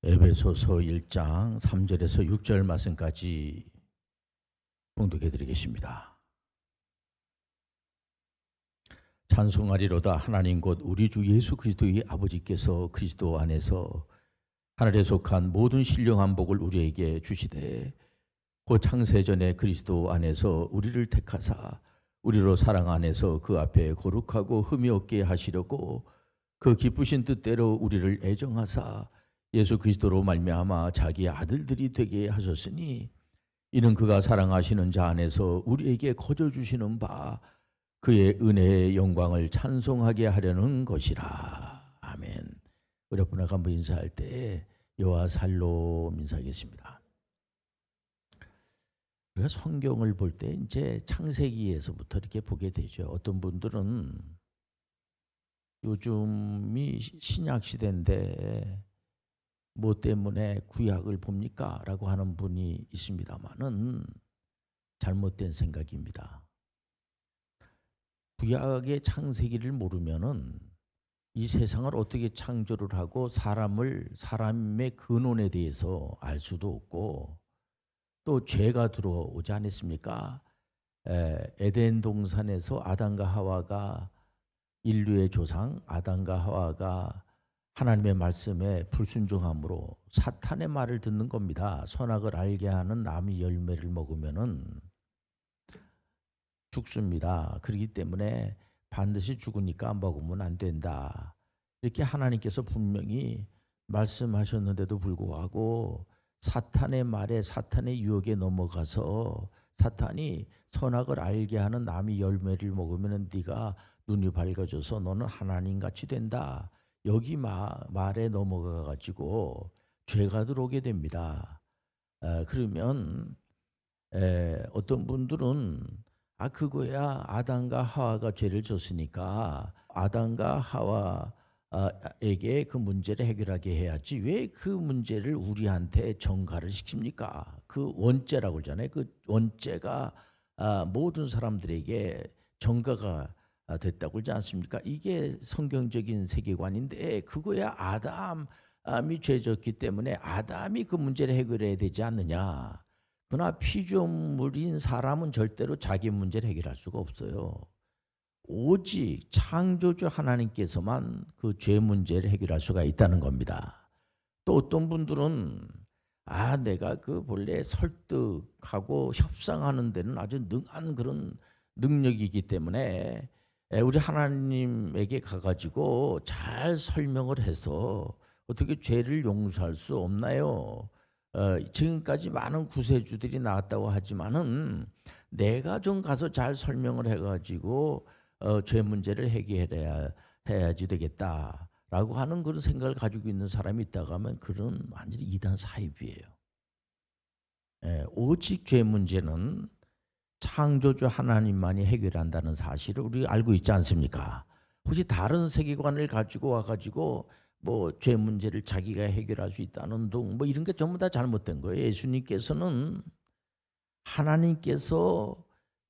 에베소서 1장 3절에서 6절 말씀까지 봉독해 드리겠습니다. 찬송하리로다. 하나님 곧 우리 주 예수 그리스도의 아버지께서 그리스도 안에서 하늘에 속한 모든 신령한 복을 우리에게 주시되 곧 창세전에 그리스도 안에서 우리를 택하사 우리로 사랑 안에서 그 앞에 거룩하고 흠이 없게 하시려고 그 기쁘신 뜻대로 우리를 애정하사 예수 그리스도로 말미암아 자기의 아들들이 되게 하셨으니 이는 그가 사랑하시는 자 안에서 우리에게 거저 주시는 바 그의 은혜의 영광을 찬송하게 하려는 것이라. 아멘. 우리 분하고 한번 인사할 때 여호와 살롬 인사하겠습니다. 우리가 성경을 볼 때 이제 창세기에서부터 이렇게 보게 되죠. 어떤 분들은 요즘이 신약 시대인데 뭐 때문에 구약을 봅니까? 라고 하는 분이 있습니다만은 잘못된 생각입니다. 구약의 창세기를 모르면은 이 세상을 어떻게 창조를 하고 사람의 근원에 대해서 알 수도 없고 또 죄가 들어오지 않았습니까? 에덴 동산에서 아담과 하와가 인류의 조상 아담과 하와가 하나님의 말씀에 불순종함으로 사탄의 말을 듣는 겁니다. 선악을 알게 하는 나무 열매를 먹으면은 죽습니다. 그렇기 때문에 반드시 죽으니까 먹으면 안 된다. 이렇게 하나님께서 분명히 말씀하셨는데도 불구하고 사탄의 말에 사탄의 유혹에 넘어가서 사탄이 선악을 알게 하는 나무 열매를 먹으면 네가 눈이 밝아져서 너는 하나님같이 된다. 여기 말에 넘어가 가지고 죄가 들어오게 됩니다. 그러면 어떤 분들은 그거야 아담과 하와가 죄를 졌으니까 아담과 하와에게 그 문제를 해결하게 해야지 왜 그 문제를 우리한테 전가를 시킵니까? 그 원죄라고 그러잖아요. 그 원죄가 모든 사람들에게 전가가 됐다고 그러지 않습니까? 이게 성경적인 세계관인데 그거야 아담이 죄졌기 때문에 아담이 그 문제를 해결해야 되지 않느냐. 그러나 피조물인 사람은 절대로 자기 문제를 해결할 수가 없어요. 오직 창조주 하나님께서만 그 죄 문제를 해결할 수가 있다는 겁니다. 또 어떤 분들은 내가 그 본래 설득하고 협상하는 데는 아주 능한 그런 능력이기 때문에 우리 하나님에게 가가지고 잘 설명을 해서 어떻게 죄를 용서할 수 없나요? 지금까지 많은 구세주들이 나왔다고 하지만은 내가 좀 가서 잘 설명을 해가지고 죄 문제를 해야지 되겠다라고 하는 그런 생각을 가지고 있는 사람이 있다고 하면 그런 완전히 이단 사입이에요. 오직 죄 문제는 창조주 하나님만이 해결한다는 사실을 우리가 알고 있지 않습니까? 혹시 다른 세계관을 가지고 와가지고 뭐 죄 문제를 자기가 해결할 수 있다는 둥 뭐 이런 게 전부 다 잘못된 거예요. 예수님께서는 하나님께서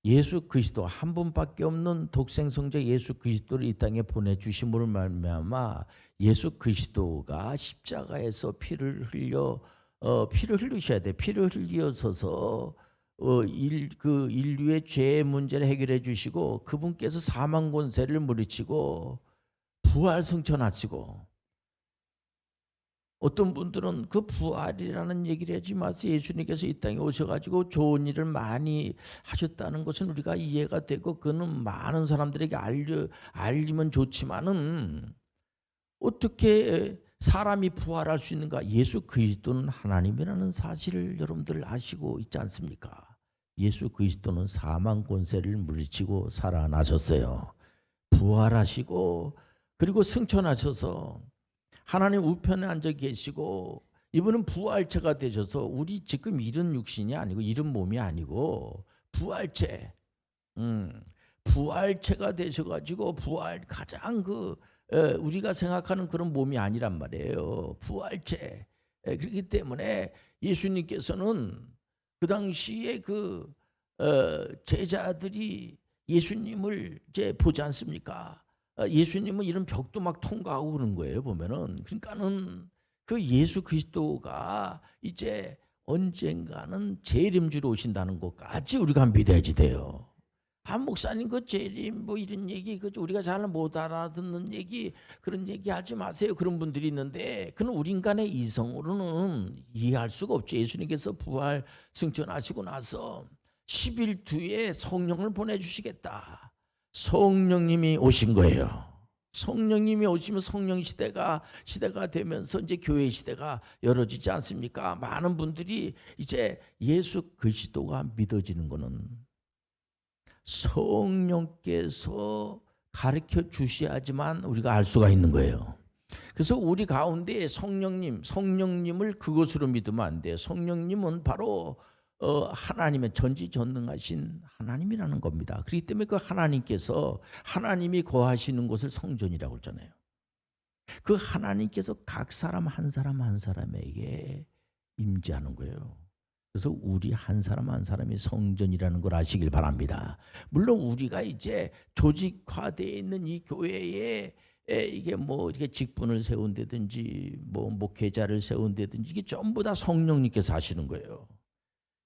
예수 그리스도 한 분밖에 없는 독생성자 예수 그리스도를 이 땅에 보내주심으로 말미암아 예수 그리스도가 십자가에서 피를 흘리셔야 돼. 피를 흘리셔서 그 인류의 죄 문제를 해결해 주시고 그분께서 사망 권세를 물리치고 부활 승천하시고 어떤 분들은 그 부활이라는 얘기를 하지 마세요. 예수님께서 이 땅에 오셔가지고 좋은 일을 많이 하셨다는 것은 우리가 이해가 되고 그는 많은 사람들에게 알리면 좋지만은 어떻게 사람이 부활할 수 있는가? 예수 그리스도는 하나님이라는 사실을 여러분들 아시고 있지 않습니까? 예수 그리스도는 사망 권세를 물리치고 살아나셨어요. 부활하시고 그리고 승천하셔서 하나님 우편에 앉아 계시고 이분은 부활체가 되셔서 우리 지금 이런 육신이 아니고 이런 몸이 아니고 부활체가 되셔가지고 가장 우리가 생각하는 그런 몸이 아니란 말이에요. 부활체. 그렇기 때문에 예수님께서는 그 당시에 제자들이 예수님을 이제 보지 않습니까? 예수님은 이런 벽도 막 통과하고 그런 거예요. 보면은 그러니까는 그 예수 그리스도가 이제 언젠가는 재림주로 오신다는 것까지 우리가 믿어야지 돼요. 목사님 그 재림 뭐 이런 얘기 그 우리가 잘 못 알아듣는 얘기 그런 얘기 하지 마세요. 그런 분들이 있는데 그는 우리 인간의 이성으로는 이해할 수가 없죠. 예수님께서 부활 승천하시고 나서 10일 뒤에 성령을 보내주시겠다. 성령님이 오신 거예요. 성령님이 오시면 성령 시대가 되면서 이제 교회 시대가 열어지지 않습니까? 많은 분들이 이제 예수 그리스도가 믿어지는 거는 성령께서 가르쳐 주셔야지만 우리가 알 수가 있는 거예요. 그래서 우리 가운데 성령님을 그것으로 믿으면 안 돼요. 성령님은 바로 하나님의 전지전능하신 하나님이라는 겁니다. 그렇기 때문에 그 하나님이 거하시는 곳을 성전이라고 하잖아요. 그 하나님께서 각 사람 한 사람에게 임재하는 거예요. 그래서 우리 한 사람이 성전이라는 걸 아시길 바랍니다. 물론 우리가 이제 조직화되어 있는 이 교회에 이게 뭐 이렇게 직분을 세운다든지 뭐 목회자를 세운다든지 이게 전부 다 성령님께서 하시는 거예요.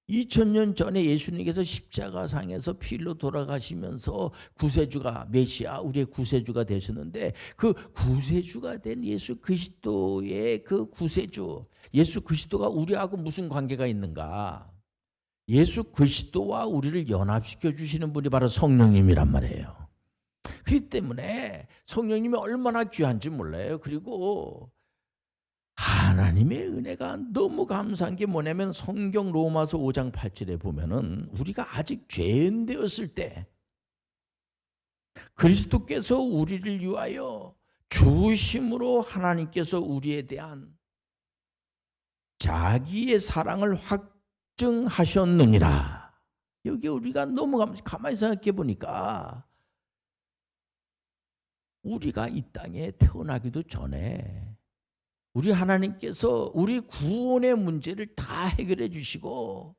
2000년 전에 예수님께서 십자가상에서 피로 돌아가시면서 구세주가 메시아 우리의 구세주가 되셨는데 그 구세주가 된 예수 그리스도의 그 구세주 예수 그리스도가 우리하고 무슨 관계가 있는가? 예수 그리스도와 우리를 연합시켜 주시는 분이 바로 성령님이란 말이에요. 그렇기 때문에 성령님이 얼마나 귀한지 몰라요. 그리고 하나님의 은혜가 너무 감사한 게 뭐냐면 성경 로마서 5장 8절에 보면은 우리가 아직 죄인 되었을 때 그리스도께서 우리를 위하여 죽으심으로 하나님께서 우리에 대한 자기의 사랑을 확증하셨느니라. 여기 우리가 너무 가만히 생각해 보니까 우리가 이 땅에 태어나기도 전에 우리 하나님께서 우리 구원의 문제를 다 해결해 주시고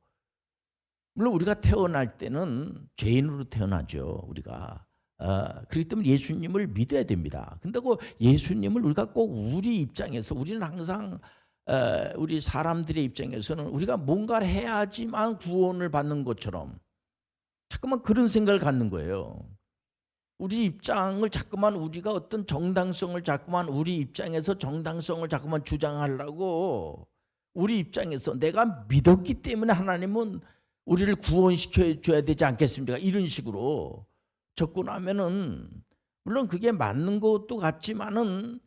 물론 우리가 태어날 때는 죄인으로 태어나죠. 우리가 그렇기 때문에 예수님을 믿어야 됩니다. 근데 그 예수님을 우리가 꼭 우리 입장에서 우리는 항상 우리 사람들의 입장에서는 우리가 뭔가를 해야지만 구원을 받는 것처럼 자꾸만 그런 생각을 갖는 거예요. 우리 입장을 자꾸만 우리가 어떤 정당성을 자꾸만 우리 입장에서 정당성을 자꾸만 주장하려고 우리 입장에서 내가 믿었기 때문에 하나님은 우리를 구원시켜 줘야 되지 않겠습니까? 이런 식으로 접근하면은 물론 그게 맞는 것도 같지만은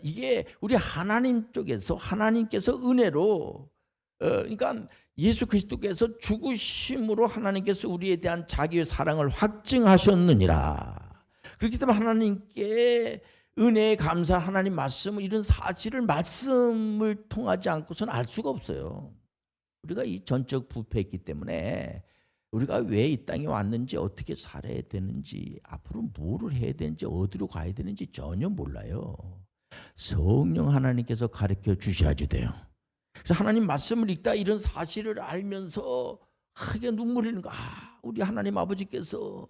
이게 우리 하나님 쪽에서 하나님께서 은혜로 그러니까 예수 그리스도께서 죽으심으로 하나님께서 우리에 대한 자기의 사랑을 확증하셨느니라. 그렇기 때문에 하나님께 은혜에 감사한 하나님 말씀 이런 사실을 말씀을 통하지 않고서는 알 수가 없어요. 우리가 이 전적 부패했기 때문에 우리가 왜 이 땅에 왔는지 어떻게 살아야 되는지 앞으로 뭐를 해야 되는지 어디로 가야 되는지 전혀 몰라요. 성령 하나님께서 가르쳐 주셔야지 돼요. 그래서 하나님 말씀을 읽다 이런 사실을 알면서 크게 눈물이 흐르는 거. 우리 하나님 아버지께서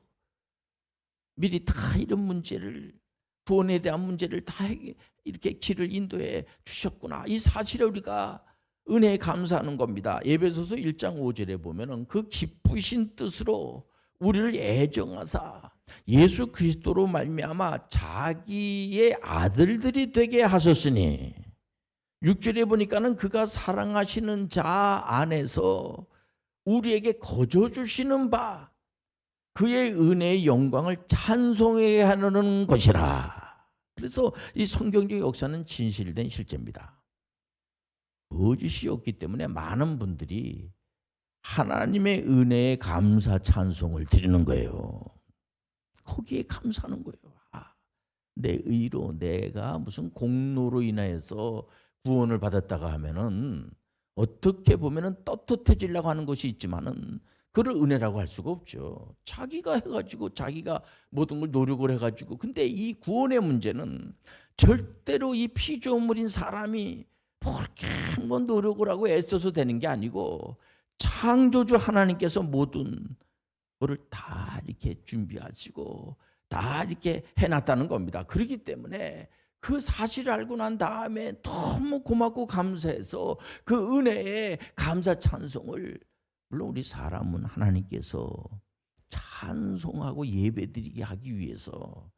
미리 다 이런 문제를 구원에 대한 문제를 다 이렇게 길을 인도해 주셨구나. 이 사실에 우리가 은혜에 감사하는 겁니다. 에베소서 1장 5절에 보면은 그 기쁘신 뜻으로 우리를 애정하사 예수 그리스도로 말미암아 자기의 아들들이 되게 하셨으니 6절에 보니까는 그가 사랑하시는 자 안에서 우리에게 거저 주시는 바 그의 은혜의 영광을 찬송해야 하는 것이라. 그래서 이 성경적 역사는 진실된 실제입니다. 거짓이 없기 때문에 많은 분들이 하나님의 은혜에 감사 찬송을 드리는 거예요. 거기에 감사하는 거예요. 내 의로 내가 무슨 공로로 인하여서 구원을 받았다가 하면은 어떻게 보면은 떳떳해지려고 하는 것이 있지만은 그를 은혜라고 할 수가 없죠. 자기가 해가지고 자기가 모든 걸 노력을 해가지고 근데 이 구원의 문제는 절대로 이 피조물인 사람이 그렇게 한번 노력을 하고 애써서 되는 게 아니고 창조주 하나님께서 모든 거를 다 이렇게 준비하시고 다 이렇게 해놨다는 겁니다. 그렇기 때문에 그 사실을 알고 난 다음에 너무 고맙고 감사해서 그 은혜에 감사 찬송을, 물론 우리 사람은 하나님께서 찬송하고 예배드리게 하기 위해서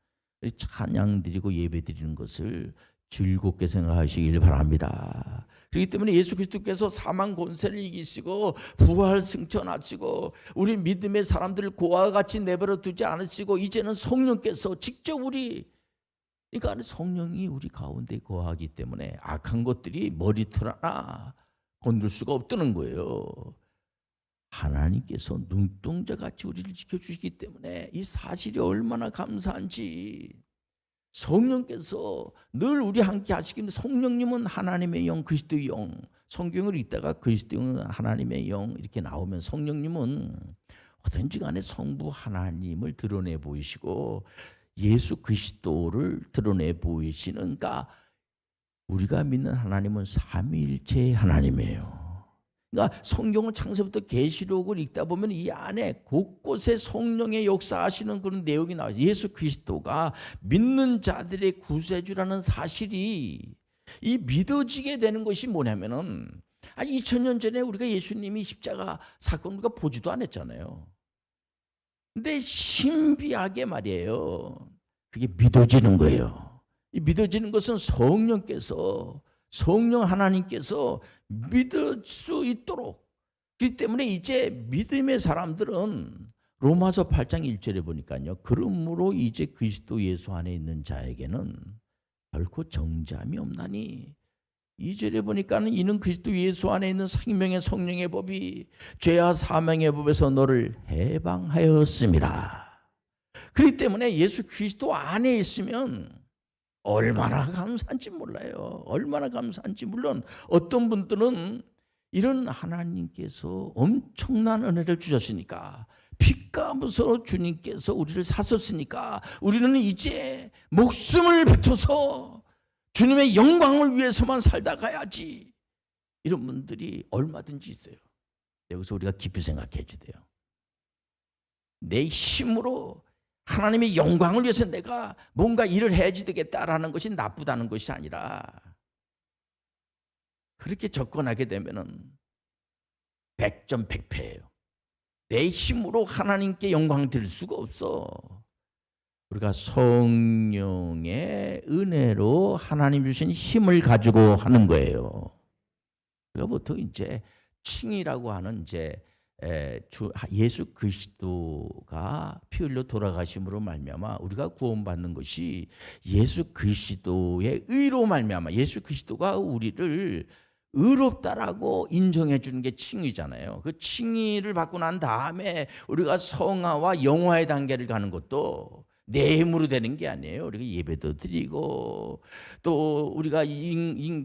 찬양 드리고 예배 드리는 것을 즐겁게 생각하시길 바랍니다. 그렇기 때문에 예수 그리스도께서 사망 권세를 이기시고 부활 승천하시고 우리 믿음의 사람들을 고아와 같이 내버려 두지 않으시고 이제는 성령께서 직접 그러니까 성령이 우리 가운데 거하기 때문에 악한 것들이 머리털 하나 건들 수가 없다는 거예요. 하나님께서 눈동자같이 우리를 지켜주시기 때문에 이 사실이 얼마나 감사한지, 성령께서 늘 우리 함께 하시기 때문에 성령님은 하나님의 영, 그리스도의 영, 성경을 읽다가 그리스도의 영, 하나님의 영 이렇게 나오면 성령님은 어떤지 간에 성부 하나님을 드러내 보이시고 예수 그리스도를 드러내 보이시는, 그러니까 우리가 믿는 하나님은 삼위일체의 하나님이에요. 그러니까 성경을 창세부터 계시록을 읽다 보면 이 안에 곳곳에 성령의 역사하시는 그런 내용이 나와요. 예수 그리스도가 믿는 자들의 구세주라는 사실이 이 믿어지게 되는 것이 뭐냐면은 2000년 전에 우리가 예수님이 십자가 사건 우리가 보지도 않았잖아요. 근데 신비하게 말이에요. 그게 믿어지는 거예요. 이 믿어지는 것은 성령 하나님께서 믿을 수 있도록. 그렇기 때문에 이제 믿음의 사람들은 로마서 8장 1절에 보니까요. 그러므로 이제 그리스도 예수 안에 있는 자에게는 결코 정죄함이 없나니. 2절에 보니까는 이는 그리스도 예수 안에 있는 생명의 성령의 법이 죄와 사망의 법에서 너를 해방하였음이라. 그렇기 때문에 예수 그리스도 안에 있으면 얼마나 감사한지 몰라요. 얼마나 감사한지. 물론 어떤 분들은 이런 하나님께서 엄청난 은혜를 주셨으니까, 피값으로 주님께서 우리를 사셨으니까 우리는 이제 목숨을 바쳐서 주님의 영광을 위해서만 살다 가야지, 이런 분들이 얼마든지 있어요. 여기서 우리가 깊이 생각해 줘야 돼요. 내 힘으로 하나님의 영광을 위해서 내가 뭔가 일을 해야지 되겠다라는 것이 나쁘다는 것이 아니라, 그렇게 접근하게 되면은 100점 100패예요. 내 힘으로 하나님께 영광 드릴 수가 없어. 우리가 성령의 은혜로 하나님 주신 힘을 가지고 하는 거예요. 우리가 보통 이제 칭이라고 하는 예수 그리스도가 피 흘려 돌아가심으로 말미암아 우리가 구원받는 것이 예수 그리스도의 의로 말미암아, 예수 그리스도가 우리를 의롭다라고 인정해 주는 게 칭의잖아요. 그 칭의를 받고 난 다음에 우리가 성화와 영화의 단계를 가는 것도 내 힘으로 되는 게 아니에요. 우리가 예배도 드리고 또 우리가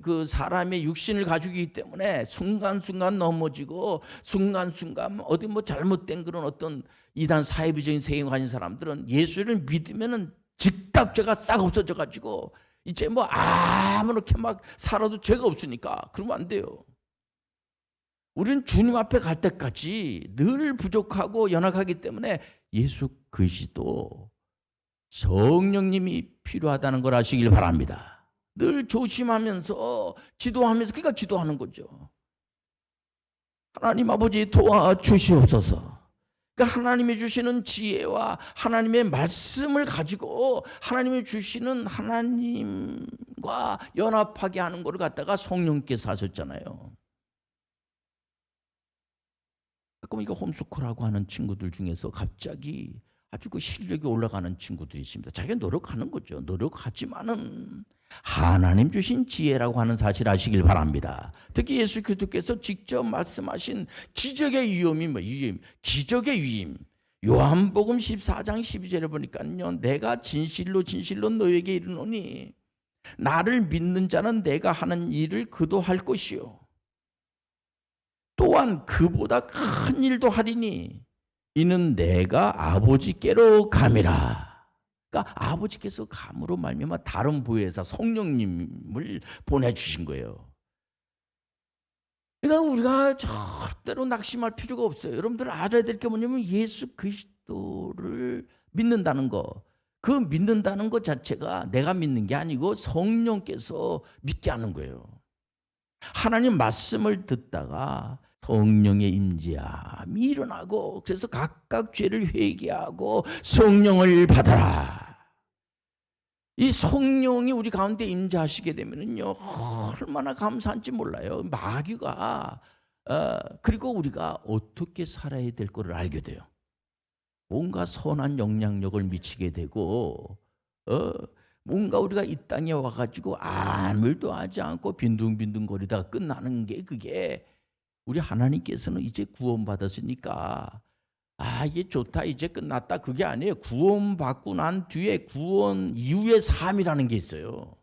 그 사람의 육신을 가지고 있기 때문에 순간순간 넘어지고 순간순간 어디 뭐 잘못된 그런 어떤 이단 사회비적인 세계에 가진 사람들은 예수를 믿으면은 즉각 죄가 싹 없어져 가지고 이제 뭐 아무렇게 막 살아도 죄가 없으니까 그러면 안 돼요. 우리는 주님 앞에 갈 때까지 늘 부족하고 연약하기 때문에 예수 그리스도 성령님이 필요하다는 걸 아시길 바랍니다. 늘 조심하면서 기도하면서, 그러니까 기도하는 거죠. 하나님 아버지 도와주시옵소서. 그러니까 하나님이 주시는 지혜와 하나님의 말씀을 가지고 하나님이 주시는 하나님과 연합하게 하는 것을 갖다가 성령께서 하셨잖아요. 가끔 이거 홈스쿨하고 하는 친구들 중에서 갑자기 아주 그 실력이 올라가는 친구들이 있습니다. 자기가 노력하는 거죠. 노력하지만은 하나님 주신 지혜라고 하는 사실 아시길 바랍니다. 특히 예수 그리스도께서 직접 말씀하신 기적의 위엄이 뭐예요? 기적의 위임. 요한복음 14장 12절에 보니까요. 내가 진실로 진실로 너에게 이르노니 나를 믿는 자는 내가 하는 일을 그도 할 것이요. 또한 그보다 큰 일도 하리니 이는 내가 아버지께로 감이라. 그러니까 아버지께서 감으로 말미암아 다른 보혜사 성령님을 보내주신 거예요. 그러니까 우리가 절대로 낙심할 필요가 없어요. 여러분들 알아야 될 게 뭐냐면 예수 그리스도를 믿는다는 거, 그 믿는다는 것 자체가 내가 믿는 게 아니고 성령께서 믿게 하는 거예요. 하나님 말씀을 듣다가 성령의 임재함이 일어나고, 그래서 각각 죄를 회개하고 성령을 받아라. 이 성령이 우리 가운데 임재하시게 되면은요, 얼마나 감사한지 몰라요. 마귀가 그리고 우리가 어떻게 살아야 될 거를 알게 돼요. 뭔가 선한 영향력을 미치게 되고, 뭔가 우리가 이 땅에 와가지고 아무 일도 하지 않고 빈둥빈둥거리다가 끝나는 게, 그게 우리 하나님께서는 이제 구원받았으니까 이게 좋다, 이제 끝났다, 그게 아니에요. 구원받고 난 뒤에 구원 이후의 삶이라는 게 있어요.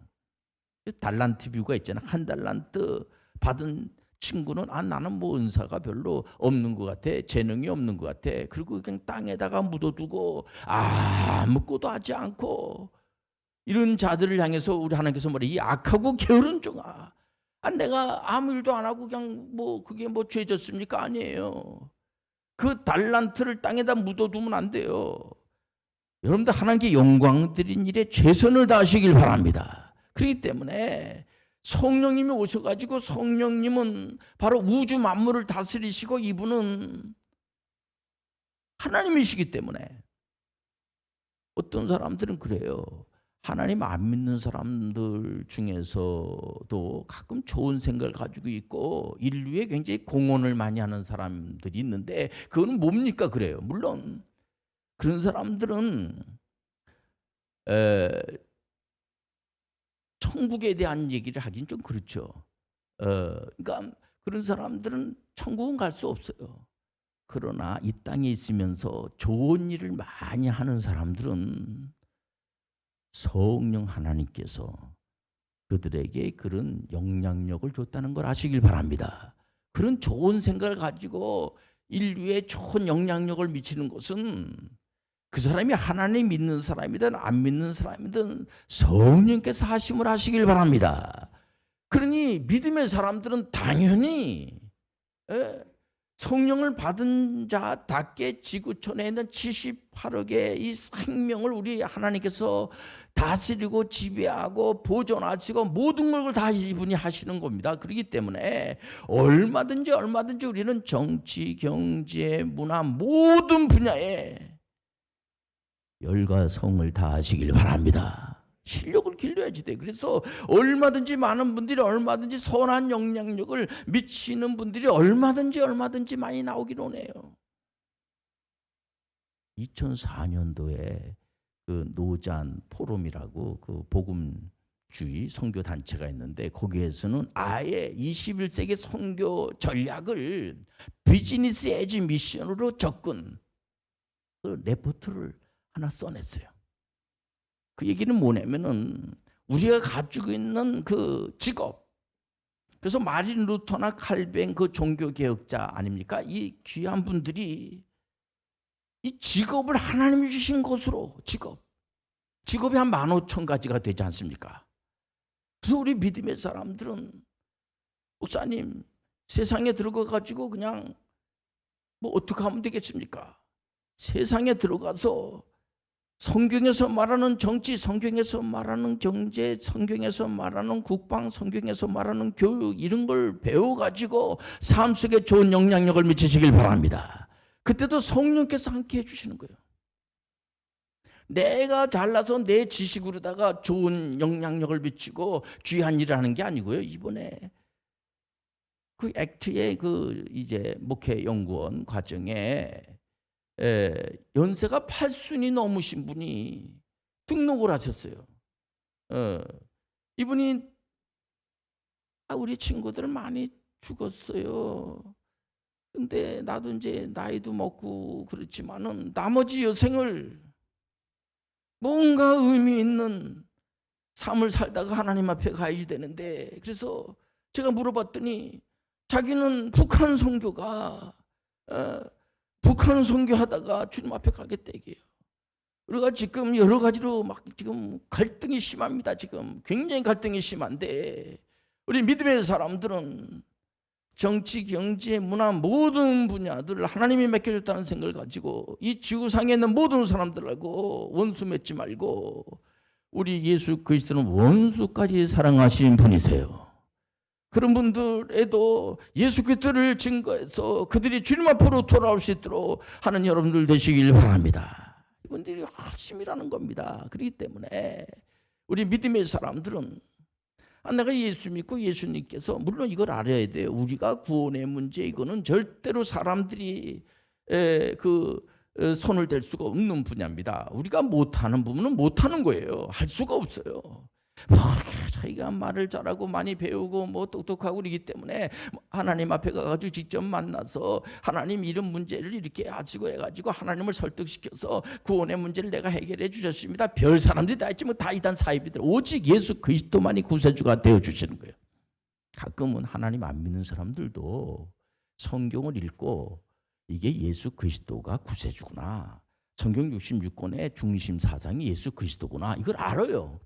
달란트 뷰가 있잖아. 한 달란트 받은 친구는 나는 뭐 은사가 별로 없는 것 같아, 재능이 없는 것 같아, 그리고 그냥 땅에다가 묻어두고 아무것도 하지 않고, 이런 자들을 향해서 우리 하나님께서 말해, 이 악하고 게으른 종아, 내가 아무 일도 안 하고 그냥 뭐 그게 뭐 죄졌습니까? 아니에요. 그 달란트를 땅에다 묻어두면 안 돼요. 여러분들 하나님께 영광 드린 일에 최선을 다하시길 바랍니다. 그렇기 때문에 성령님이 오셔가지고, 성령님은 바로 우주 만물을 다스리시고 이분은 하나님이시기 때문에, 어떤 사람들은 그래요. 하나님 안 믿는 사람들 중에서도 가끔 좋은 생각을 가지고 있고 인류에 굉장히 공헌을 많이 하는 사람들이 있는데, 그거는 뭡니까? 그래요. 물론 그런 사람들은 천국에 대한 얘기를 하긴 좀 그렇죠. 그러니까 그런 사람들은 천국은 갈 수 없어요. 그러나 이 땅에 있으면서 좋은 일을 많이 하는 사람들은 성령 하나님께서 그들에게 그런 영향력을 줬다는 걸 아시길 바랍니다. 그런 좋은 생각을 가지고 인류에 좋은 영향력을 미치는 것은 그 사람이 하나님 믿는 사람이든 안 믿는 사람이든 성령께서 하심을 하시길 바랍니다. 그러니 믿음의 사람들은 당연히 성령을 받은 자답게 지구촌에 있는 78억의 이 생명을 우리 하나님께서 다스리고 지배하고 보존하시고 모든 걸 다 이분이 하시는 겁니다. 그렇기 때문에 얼마든지 우리는 정치, 경제, 문화 모든 분야에 열과 성을 다하시길 바랍니다. 실력을 길러야지 돼. 그래서 얼마든지 많은 분들이, 얼마든지 선한 영향력을 미치는 분들이 얼마든지 많이 나오길 원해요. 2004년도에 그 노잔 포럼이라고 그 복음주의 선교 단체가 있는데, 거기에서는 아예 21세기 선교 전략을 비즈니스 에지 미션으로 접근, 그 레포트를 하나 써냈어요. 그 얘기는 뭐냐면은 우리가 가지고 있는 그 직업, 그래서 마틴 루터나 칼뱅 그 종교개혁자 아닙니까? 이 귀한 분들이 이 직업을 하나님이 주신 것으로, 직업이 한 15,000가지가 되지 않습니까? 그래서 우리 믿음의 사람들은, 목사님 세상에 들어가가지고 그냥 뭐 어떻게 하면 되겠습니까? 세상에 들어가서 성경에서 말하는 정치, 성경에서 말하는 경제, 성경에서 말하는 국방, 성경에서 말하는 교육, 이런 걸 배워가지고 삶 속에 좋은 영향력을 미치시길 바랍니다. 그때도 성령께서 함께 해주시는 거예요. 내가 잘나서 내 지식으로다가 좋은 영향력을 미치고 귀한 일을 하는 게 아니고요. 이번에 그 액트의 그 이제 목회연구원 과정에 연세가 8순이 넘으신 분이 등록을 하셨어요. 이분이 우리 친구들 많이 죽었어요. 근데 나도 이제 나이도 먹고 그렇지만은 나머지 여생을 뭔가 의미 있는 삶을 살다가 하나님 앞에 가야지 되는데, 그래서 제가 물어봤더니 자기는 북한 선교가 북한 선교하다가 주님 앞에 가겠다 얘기해요. 우리가 지금 여러 가지로 막 지금 갈등이 심합니다. 지금 굉장히 갈등이 심한데, 우리 믿음의 사람들은 정치, 경제, 문화 모든 분야들을 하나님이 맡겨줬다는 생각을 가지고 이 지구상에 있는 모든 사람들하고 원수 맺지 말고 우리 예수 그리스도는 원수까지 사랑하신 분이세요. 그런 분들에도 예수 그리스도를 증거해서 그들이 주님 앞으로 돌아올 수 있도록 하는 여러분들 되시길 바랍니다. 이분들이 핵심이라는 겁니다. 그렇기 때문에 우리 믿음의 사람들은 내가 예수 믿고 예수님께서 물론 이걸 알아야 돼요. 우리가 구원의 문제 이거는 절대로 사람들이 손을 댈 수가 없는 분야입니다. 우리가 못하는 부분은 못하는 거예요. 할 수가 없어요. 자기가 말을 잘하고 많이 배우고 뭐 똑똑하고 그러기 때문에 하나님 앞에 가가지고 직접 만나서 하나님 이런 문제를 이렇게 가지고 해가지고 하나님을 설득시켜서 구원의 문제를 내가 해결해 주셨습니다. 별 사람들이 다 있지만 다 이단 사이비들 오직 예수 그리스도만이 구세주가 되어 주시는 거예요. 가끔은 하나님 안 믿는 사람들도 성경을 읽고 이게 예수 그리스도가 구세주구나. 성경 66권의 중심 사상이 예수 그리스도구나. 이걸 알아요.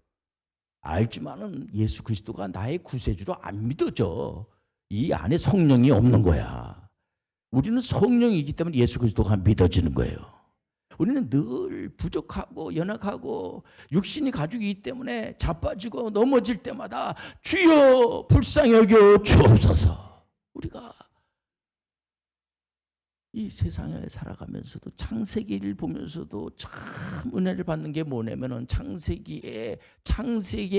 알지만은 예수 그리스도가 나의 구세주로 안 믿어져. 이 안에 성령이 없는 거야. 우리는 성령이기 때문에 예수 그리스도가 믿어지는 거예요. 우리는 늘 부족하고 연약하고 육신이 가죽이기 때문에 자빠지고 넘어질 때마다 주여 불쌍히 여겨 주옵소서. 우리가 이 세상에 살아가면서도 창세기를 보면서도 참 은혜를 받는 게 뭐냐면은 창세기의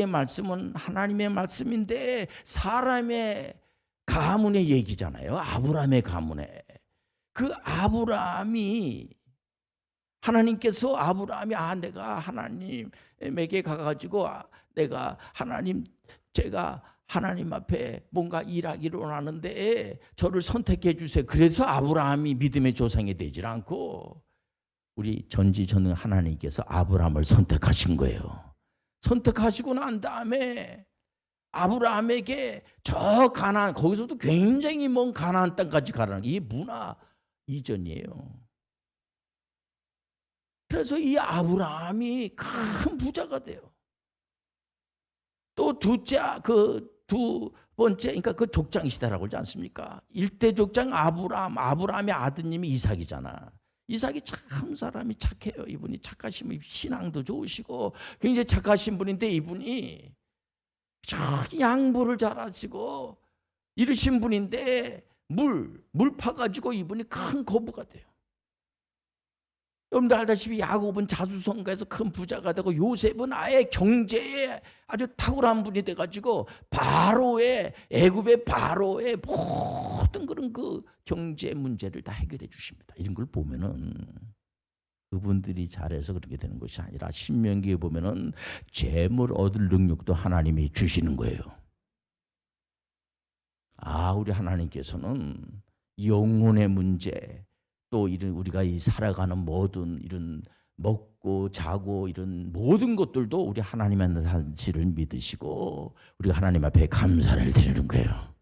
말씀은 하나님의 말씀인데 사람의 가문의 얘기잖아요. 아브라함의 가문에. 그 아브라함이 하나님께서 아브라함이 내가 하나님에게 가가지고 내가 제가 하나님 앞에 뭔가 일하기를 원하는데 저를 선택해 주세요. 그래서 아브라함이 믿음의 조상이 되질 않고 우리 전지전능 하나님께서 아브라함을 선택하신 거예요. 선택하시고 난 다음에 아브라함에게 저 가나안, 거기서도 굉장히 먼 가나안 땅까지 가라는 이 문화 이전이에요. 그래서 이 아브라함이 큰 부자가 돼요. 또 두 번째, 그러니까 그 족장 시대라고 하지 않습니까? 1대 족장 아브라함의 아드님이 이삭이잖아. 이삭이 참 사람이 착해요. 이분이 착하시면 신앙도 좋으시고 굉장히 착하신 분인데 이분이 양보를 잘하시고 이러신 분인데 물 파가지고 이분이 큰 거부가 돼요. 여러분들 알다시피 야곱은 자수성가해서 큰 부자가 되고 요셉은 아예 경제에 아주 탁월한 분이 돼가지고 애굽의 바로의 모든 그런 그 경제 문제를 다 해결해 주십니다. 이런 걸 보면은 그분들이 잘해서 그렇게 되는 것이 아니라 신명기에 보면은 재물 얻을 능력도 하나님이 주시는 거예요. 우리 하나님께서는 영혼의 문제 또 이런 우리가 살아가는 모든 이런 먹고 자고 이런 모든 것들도 우리 하나님의 사실을 믿으시고 우리가 하나님 앞에 감사를 드리는 거예요.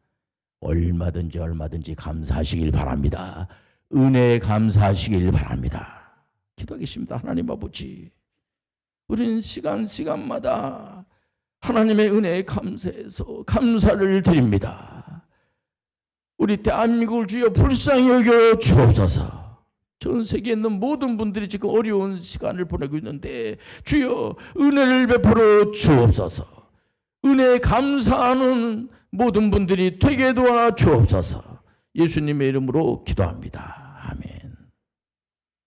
얼마든지 감사하시길 바랍니다. 은혜에 감사하시길 바랍니다. 기도하겠습니다. 하나님 아버지, 우리는 시간마다 하나님의 은혜에 감사해서 감사를 드립니다. 우리 대한민국을 주여 불쌍히 여겨 주옵소서. 전 세계에 있는 모든 분들이 지금 어려운 시간을 보내고 있는데 주여 은혜를 베풀어 주옵소서. 은혜에 감사하는 모든 분들이 되게 도와 주옵소서. 예수님의 이름으로 기도합니다.